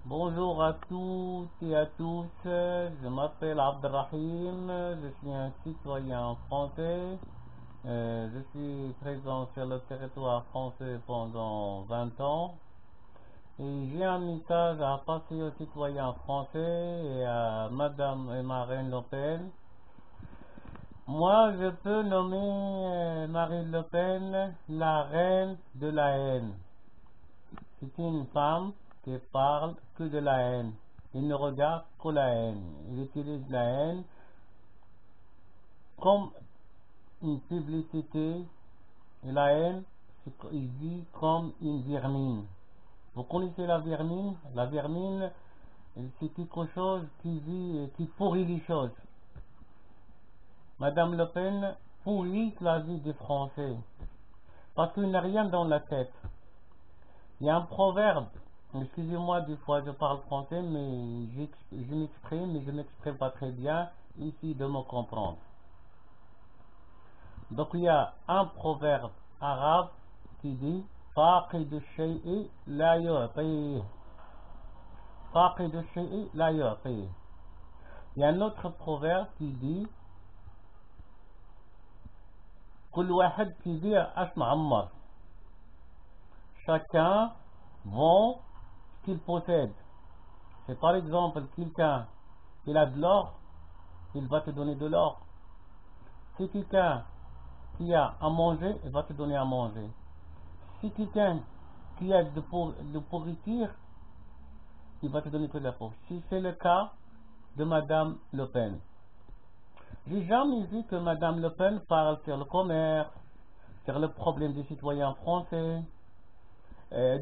Bonjour à toutes et à tous, je m'appelle Abdelrahim, je suis un citoyen français, je suis présent sur le territoire français pendant 20 ans et j'ai un message à passer aux citoyens français et à Madame et Marine Le Pen. Moi, je peux nommer Marine Le Pen la reine de la haine. C'est une femme qui parle que de la haine. Il ne regarde que la haine. Il utilise la haine comme une publicité. Et la haine, il vit comme une vermine. Vous connaissez la vermine? La vermine, c'est quelque chose qui vit, qui pourrit les choses. Madame Le Pen pourrit la vie des Français. Parce qu'il n'a rien dans la tête. Il y a un proverbe. Excusez-moi, des fois je parle français, mais je m'exprime, mais je ne m'exprime pas très bien ici de me comprendre. Donc il y a un proverbe arabe qui dit فاقد الشيء لا يعطيه. فاقد الشيء لا يعطيه. Il y a un autre proverbe qui dit كل واحد كيبيع اش معمر. Chacun vend ce qu'il possède. C'est par exemple quelqu'un qui a de l'or, il va te donner de l'or. Si quelqu'un qui a à manger, il va te donner à manger. Si quelqu'un qui a de pourriture, il va te donner que de la peau. Si c'est le cas de Madame Le Pen. J'ai jamais vu que Madame Le Pen parle sur le commerce, sur le problème des citoyens français,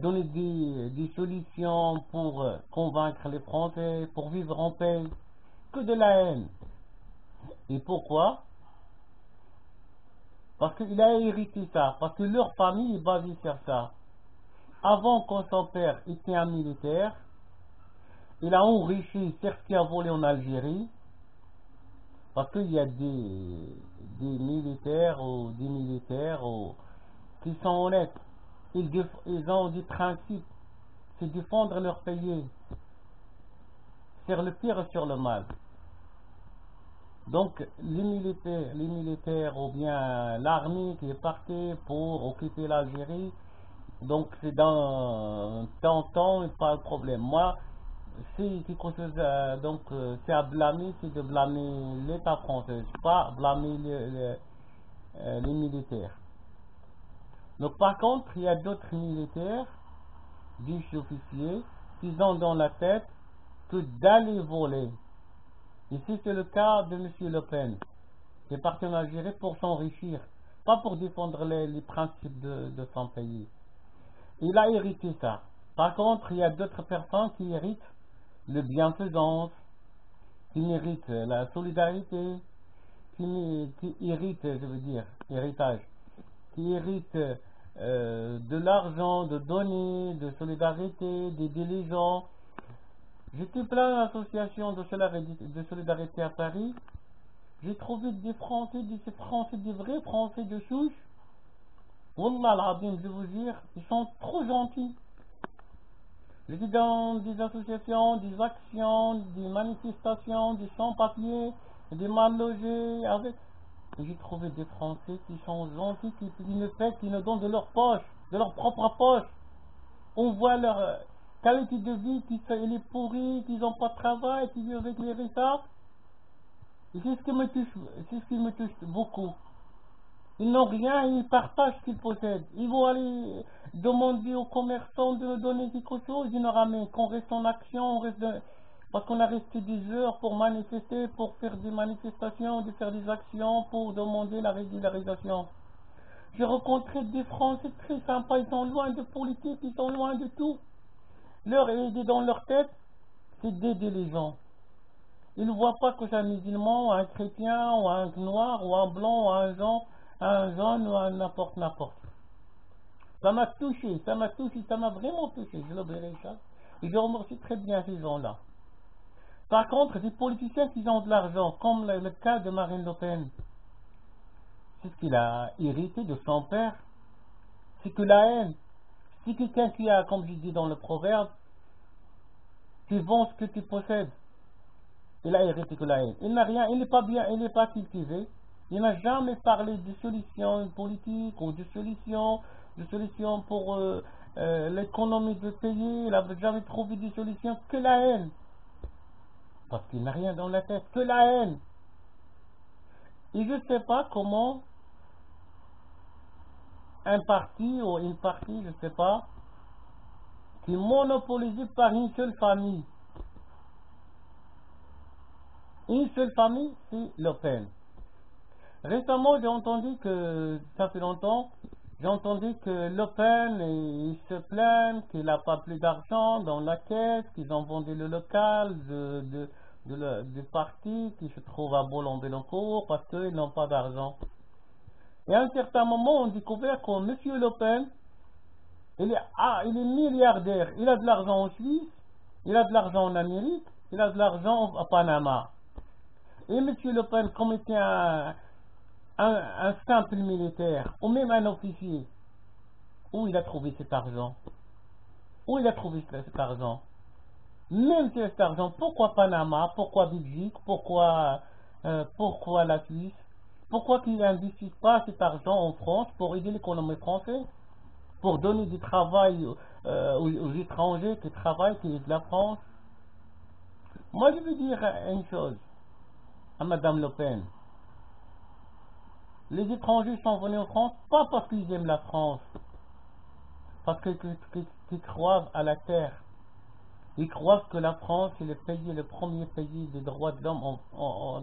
donner des solutions pour convaincre les Français, pour vivre en paix, que de la haine. Et pourquoi? Parce qu'il a hérité ça, parce que leur famille est basée sur ça. Avant que son père était un militaire, il a enrichi ce qu'il a volé en Algérie, parce qu'il y a des militaires qui sont honnêtes. Ils ont des principes, c'est défendre leur pays, faire le pire sur le mal. Donc les militaires ou bien l'armée qui est partie pour occuper l'Algérie, donc c'est dans temps, pas de problème. Moi, si quelque chose c'est à blâmer, c'est de blâmer l'État français, pas blâmer les militaires. Donc par contre, il y a d'autres militaires, des officiers, qui ont dans la tête que d'aller voler. Ici c'est le cas de M. Le Pen, qui est parti en Algérie pour s'enrichir, pas pour défendre les principes de son pays. Il a hérité ça. Par contre, il y a d'autres personnes qui héritent le bienfaisance, qui mérite la solidarité, qui hérite, je veux dire, héritage, qui hérite de l'argent, de donner, de solidarité, d'aider les gens. J'étais plein d'associations de solidarité à Paris. J'ai trouvé des Français, des vrais Français de souche. Wallah al-Azim, je vous jure, ils sont trop gentils. J'étais dans des associations, des actions, des manifestations, des sans-papiers, des mal logés, avec. J'ai trouvé des Français qui sont gentils, qui ne donnent de leur poche, de leur propre poche. On voit leur qualité de vie, elle est pourrie, qu'ils n'ont pas de travail, qu'ils vivent avec les retards. Et c'est ce qui me touche beaucoup. Ils n'ont rien, ils partagent ce qu'ils possèdent. Ils vont aller demander aux commerçants de donner quelque chose, ils n'auront rien. Qu'on reste en action, parce qu'on a resté des heures pour manifester, pour faire des manifestations, de faire des actions, pour demander la régularisation. J'ai rencontré des Français très sympas, ils sont loin de politique, ils sont loin de tout. Leur idée dans leur tête, c'est d'aider les gens. Ils ne voient pas que c'est un musulman, ou un chrétien, ou un noir, ou un blanc, ou un jaune, ou un n'importe. Ça m'a touché, ça m'a vraiment touché, je le verrai ça. Et je remercie très bien ces gens-là. Par contre, des politiciens qui ont de l'argent, comme le cas de Marine Le Pen, c'est ce qu'il a hérité de son père, c'est que la haine. Si quelqu'un qui a, comme je dis dans le proverbe, Tu vends ce que tu possèdes. Il a hérité que la haine. Il n'a rien, il n'est pas bien, il n'est pas cultivé. Il n'a jamais parlé de solutions politiques ou de solutions pour l'économie du pays. Il n'a jamais trouvé de solution que la haine. Parce qu'il n'a rien dans la tête, que la haine. Et je ne sais pas comment un parti ou une partie, je ne sais pas, qui est monopolisé par une seule famille. Une seule famille, c'est Le Pen. Récemment, j'ai entendu que, ça fait longtemps, j'ai entendu que Le Pen, il se plaint qu'il n'a pas plus d'argent dans la caisse, qu'ils ont vendu le local du parti qui se trouve à Boulogne-Billancourt parce qu'ils n'ont pas d'argent. Et à un certain moment, on découvert que M. Le Pen, il est milliardaire. Il a de l'argent en Suisse, il a de l'argent en Amérique, il a de l'argent à Panama. Et M. Le Pen, comme était un simple militaire, ou même un officier, où il a trouvé cet argent? Où il a trouvé cet argent? Même cet argent, pourquoi Panama? Pourquoi Belgique? Pourquoi la Suisse? Pourquoi qu'il n'investisse pas cet argent en France pour aider l'économie française? Pour donner du travail aux étrangers qui travaillent, qui aident la France? Moi, je veux dire une chose à Madame Le Pen. Les étrangers sont venus en France pas parce qu'ils aiment la France, parce qu'ils croient à la terre. Ils croient que la France est le premier pays des droits de l'homme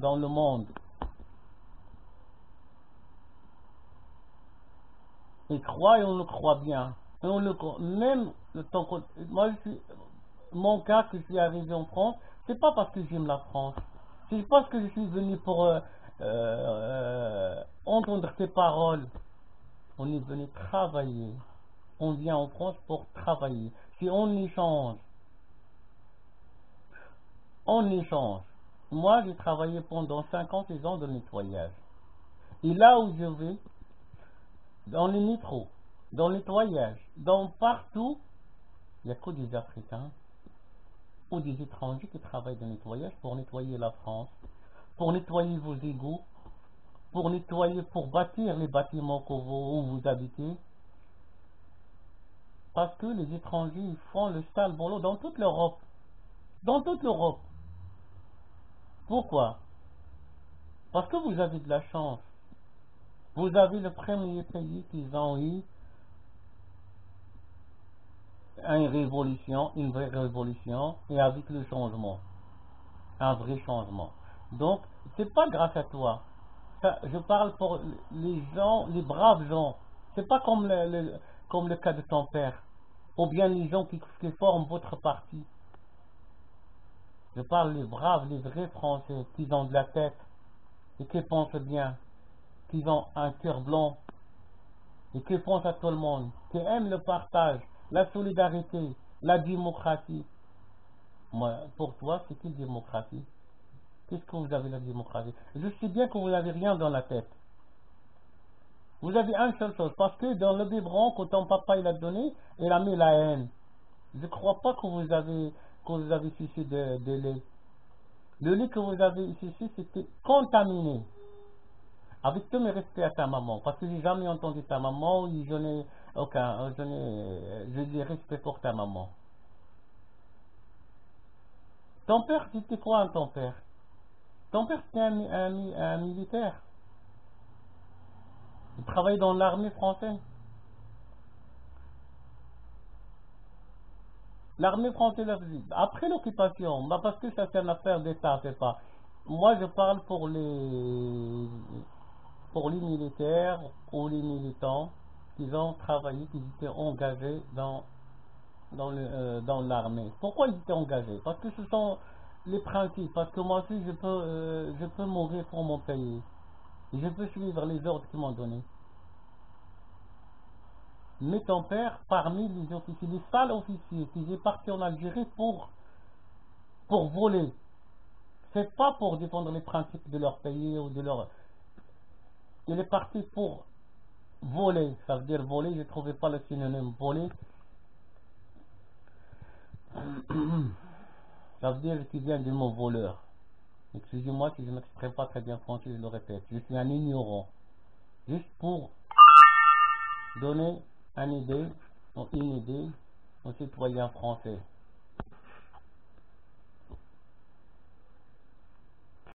dans le monde. Ils croient et on le croit bien. Et on le croit. Même moi, mon cas que je suis arrivé en France, c'est pas parce que j'aime la France. C'est parce que je suis venu pour entendre tes paroles. On est venu travailler. On vient en France pour travailler. Si on échange, Moi, j'ai travaillé pendant 56 ans de nettoyage. Et là où je vais, dans les métros, dans le nettoyage, partout, il n'y a que des Africains ou des étrangers qui travaillent dans le nettoyage pour nettoyer la France, pour nettoyer vos égouts, pour bâtir les bâtiments où vous habitez. Parce que les étrangers ils font le sale boulot dans toute l'Europe. Dans toute l'Europe. Pourquoi? Parce que vous avez de la chance. Vous avez le premier pays qui ont eu une vraie révolution, et avec le changement. Un vrai changement. Donc, c'est pas grâce à toi. Je parle pour les gens, les braves gens. C'est pas comme le cas de ton père. Ou bien les gens qui forment votre parti. Je parle les braves, les vrais Français, qui ont de la tête, et qui pensent bien, qui ont un cœur blanc, et qui pensent à tout le monde, qui aiment le partage, la solidarité, la démocratie. Moi, pour toi, c'est une démocratie. Qu'est-ce que vous avez la démocratie? Je sais bien que vous n'avez rien dans la tête. Vous avez une seule chose, parce que dans le biberon, quand ton papa il a donné, il a mis la haine. Je ne crois pas que vous avez sucé de lait. Le lait que vous avez sucé, c'était contaminé. Avec tout mes respects à ta maman, parce que j'ai jamais entendu ta maman, et je n'ai aucun, je dis respect pour ta maman. Ton père, c'était quoi ton père? Ton père, c'était un militaire. Il travaillait dans l'armée française. L'armée française, après l'occupation, bah parce que ça c'est une affaire d'État, c'est pas. Moi, je parle pour les militaires ou les militants qui ont travaillé, qui étaient engagés dans l'armée. Pourquoi ils étaient engagés? Parce que ce sont les principes. Parce que moi aussi, je peux mourir pour mon pays. Et je peux suivre les ordres qu'ils m'ont donnés. Mais ton père, parmi les officiers, les sales officiers qui est parti en Algérie pour voler, c'est pas pour défendre les principes de leur pays ou de leur. Il est parti pour voler. Ça veut dire voler, je ne trouvais pas le synonyme voler. Ça veut dire qu'il vient du mot voleur. Excusez-moi si je ne m'exprime pas très bien français, je le répète. Je suis un ignorant. Juste pour donner une idée aux citoyens français.